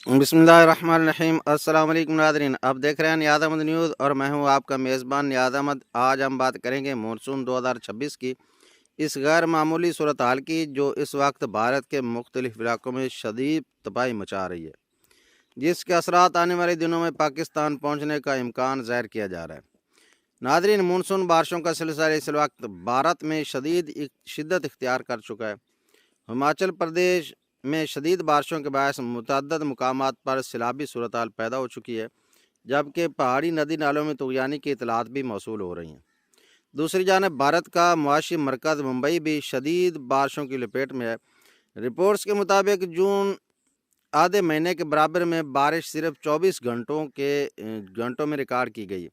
बिस्मिल्लाहिर्रहमानिर्रहीम। अस्सलाम वालेकुम नाज़रीन, आप देख रहे हैं नियाज़ अहमद न्यूज़ और मैं हूं आपका मेज़बान नियाज़ अहमद। आज हम बात करेंगे मानसून 2026 की इस गैर मामूली सूरत हाल की जो इस वक्त भारत के मुख्तलिफ इलाकों में शदीद तबाही मचा रही है, जिसके असरात आने वाले दिनों में पाकिस्तान पहुंचने का इम्कान ज़ाहिर किया जा रहा है। नाज़रीन, मानसून बारिशों का सिलसिला इस वक्त भारत में शिद्दत इख्तियार कर चुका है। हिमाचल प्रदेश में शदीद बारिशों के बायस मुतअद्दिद मुकामात पर सैलाबी सूरत हाल पैदा हो चुकी है, जबकि पहाड़ी नदी नालों में तूफ़ानी की इतलात भी मौसूल हो रही हैं। दूसरी जानब भारत का मुआशी मरकज़ मुंबई भी शदीद बारिशों की लपेट में है। रिपोर्ट्स के मुताबिक जून आधे महीने के बराबर में बारिश सिर्फ 24 घंटों में रिकॉर्ड की गई,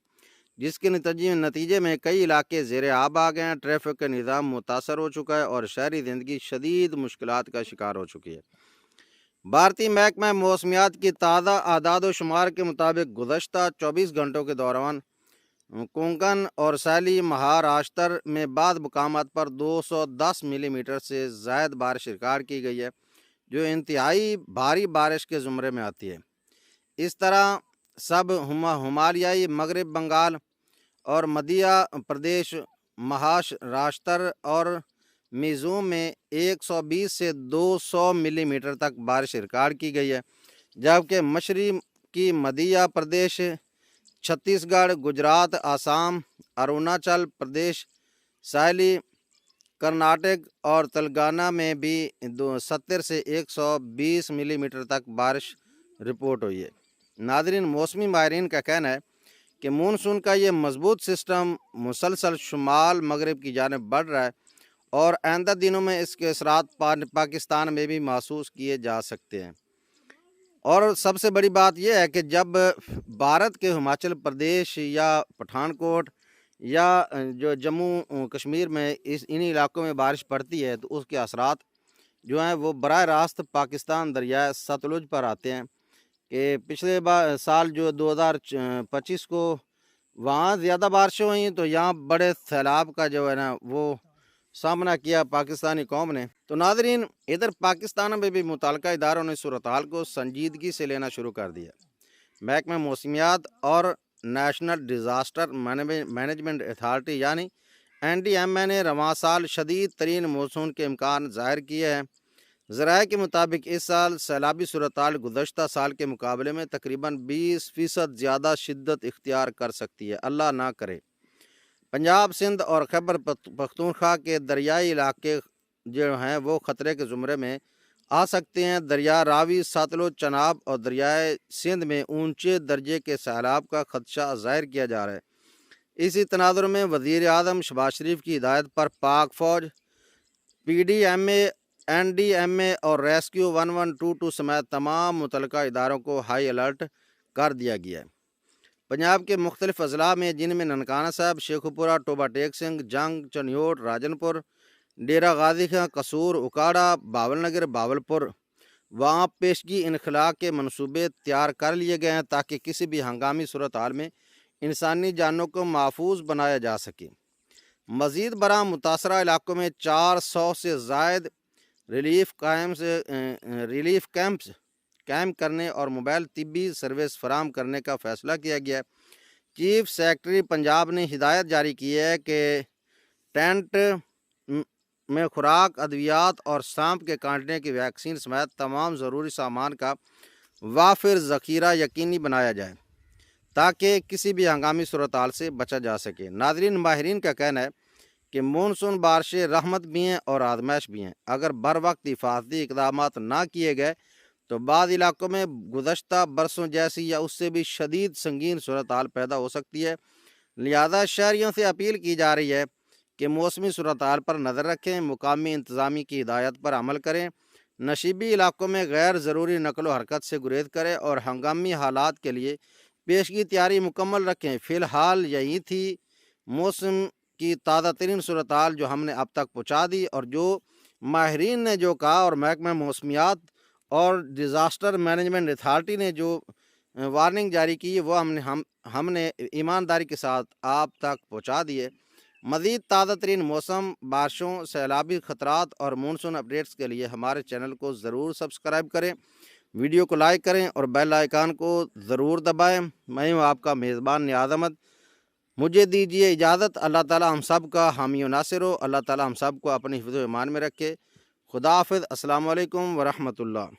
जिसके नतीजे में कई इलाके ज़ेर आब आ गए हैं। ट्रैफिक का निज़ाम मुतासर हो चुका है और शहरी ज़िंदगी शदीद मुश्किलात का शिकार हो चुकी है। भारतीय महकमा मौसमियात की ताज़ा आदाद शुमार के मुताबिक गुज़श्ता 24 घंटों के दौरान कोंकण और सैली महाराष्ट्र में बाद मुकामात पर 210 मिलीमीटर से ज़ायद बारिश रिकॉर्ड की गई है, जो इंतहाई भारी बारिश के ज़ुमरे में आती है। इस तरह सब हिमालयाई मगरब बंगाल और मध्य प्रदेश, महाराष्ट्र और मिज़ोरम में 120 से 200 मिलीमीटर तक बारिश रिकॉर्ड की गई है, जबकि मशरक़ी मध्य प्रदेश, छत्तीसगढ़, गुजरात, आसाम, अरुणाचल प्रदेश, साहली कर्नाटक और तेलंगाना में भी 70 से 120 मिलीमीटर तक बारिश रिपोर्ट हुई है। नाज़रीन, मौसमी माहिरीन का कहना है कि मानसून का ये मजबूत सिस्टम मुसलसल शुमाल मगरब की जानिब बढ़ रहा है और आइंदा दिनों में इसके असरात पाकिस्तान में भी महसूस किए जा सकते हैं। और सबसे बड़ी बात यह है कि जब भारत के हिमाचल प्रदेश या पठानकोट या जो जम्मू कश्मीर में इन इलाकों में बारिश पड़ती है, तो उसके असरात जो हैं वो बराह रास्त पाकिस्तान दरिया सतलुज पर आते हैं। कि पिछले साल जो 2025 को वहाँ ज़्यादा बारिशें हुई, तो यहाँ बड़े सैलाब का जो है ना वो सामना किया पाकिस्तानी कौम ने। तो नाज़रीन, इधर पाकिस्तान में भी मुतल्लिका इदारों ने सूरत हाल को संजीदगी से लेना शुरू कर दिया। महकमा मौसमियात और नेशनल डिज़ास्टर मैनेजमेंट अथॉरिटी यानी NDMA ने रवां साल शदीद तरीन मानसून के इम्कान ज़ाहिर किए हैं। ज़राए के मुताबिक इस साल सैलाबी सूरत हाल गुज़श्ता साल के मुकाबले में तकरीबन 20% ज़्यादा शिद्दत इख्तियार कर सकती है, अल्लाह ना करे। पंजाब, सिंध और खैबर पख्तूनख्वा के दरियाई इलाके जो हैं वो ख़तरे के ज़ुमरे में आ सकते हैं। दरिया रावी, सतलुज, चनाब और दरियाए सिंध में ऊंचे दर्जे के सैलाब का खदशा ज़ाहिर किया जा रहा है। इसी तनाज़ुर में वज़ीर आज़म शहबाज शरीफ की हिदायत पर पाक फ़ौज, PDMA, NDMA और रेस्क्यू 1122 समेत तमाम मुतल्लिका इदारों को हाई अलर्ट कर दिया गया है। पंजाब के मुख्तलिफ अजला में, जिनमें ननकाना साहब, शेखुपुरा, टोबा टेक सिंह, जंग, चन्योट, राजनपुर, डेरा गाजी खां, कसूर, उकाड़ा, बावलनगर, बावलपुर, वहाँ पेशगी इनखला के मनसूबे तैयार कर लिए गए हैं ताकि किसी भी हंगामी सूरत हाल में इंसानी जानों को महफूज बनाया जा सके। मज़ीद बराह मुतासरा इलाकों में 400 से ज़ायद रिलीफ कैंप्स कायम करने और मोबाइल तिब्बी सर्विस फराम करने का फ़ैसला किया गया है। चीफ सेक्रेटरी पंजाब ने हिदायत जारी की है कि टेंट में खुराक, अद्वियात और सांप के काटने की वैक्सीन समेत तमाम ज़रूरी सामान का वाफिर ज़ख़ीरा यकीनी बनाया जाए ताकि किसी भी हंगामी सूरत हाल से बचा जा सके। नाज़रीन, माहिरीन का कहना है कि मानसून बारिशें रहमत भी हैं और आजमाइश भी हैं। अगर बर वक्त हिफाजती इक़दाम ना किए गए तो बाद इलाकों में गुज़श्ता बरसों जैसी या उससे भी शदीद संगीन सूरत हाल पैदा हो सकती है। लिहाजा शहरियों से अपील की जा रही है कि मौसमी सूरत हाल पर नज़र रखें, मुकामी इंतज़ामी की हिदायत पर अमल करें, नशीबी इलाकों में गैर ज़रूरी नकलो हरकत से गुरेज करें और हंगामी हालात के लिए पेशगी तैयारी मुकम्मल रखें। फ़िलहाल यही थी मौसम की ताज़ा तरीन सूरत हाल जो हमने अब तक पहुँचा दी, और जो माहिरीन ने जो कहा और महकमा मौसमियात और डिज़ास्टर मैनेजमेंट अथॉरिटी ने जो वार्निंग जारी की वो हमने ईमानदारी के साथ आप तक पहुँचा दिए। मज़ीद ताज़ा तरीन मौसम, बारिशों, सैलाबी ख़तरात और मानसून अपडेट्स के लिए हमारे चैनल को ज़रूर सब्सक्राइब करें। ویڈیو کو لائک کریں اور بیل آئیکن کو ضرور دبائیں۔ میں ہوں آپ کا میزبان نیاز احمد، مجھے دیجیے اجازت۔ اللہ تعالیٰ ہم سب کا حامی و ناصر ہو، اللہ تعالیٰ ہم سب کو اپنی حفظ و ایمان میں رکھے۔ خدا حافظ، السلام علیکم ورحمۃ اللہ۔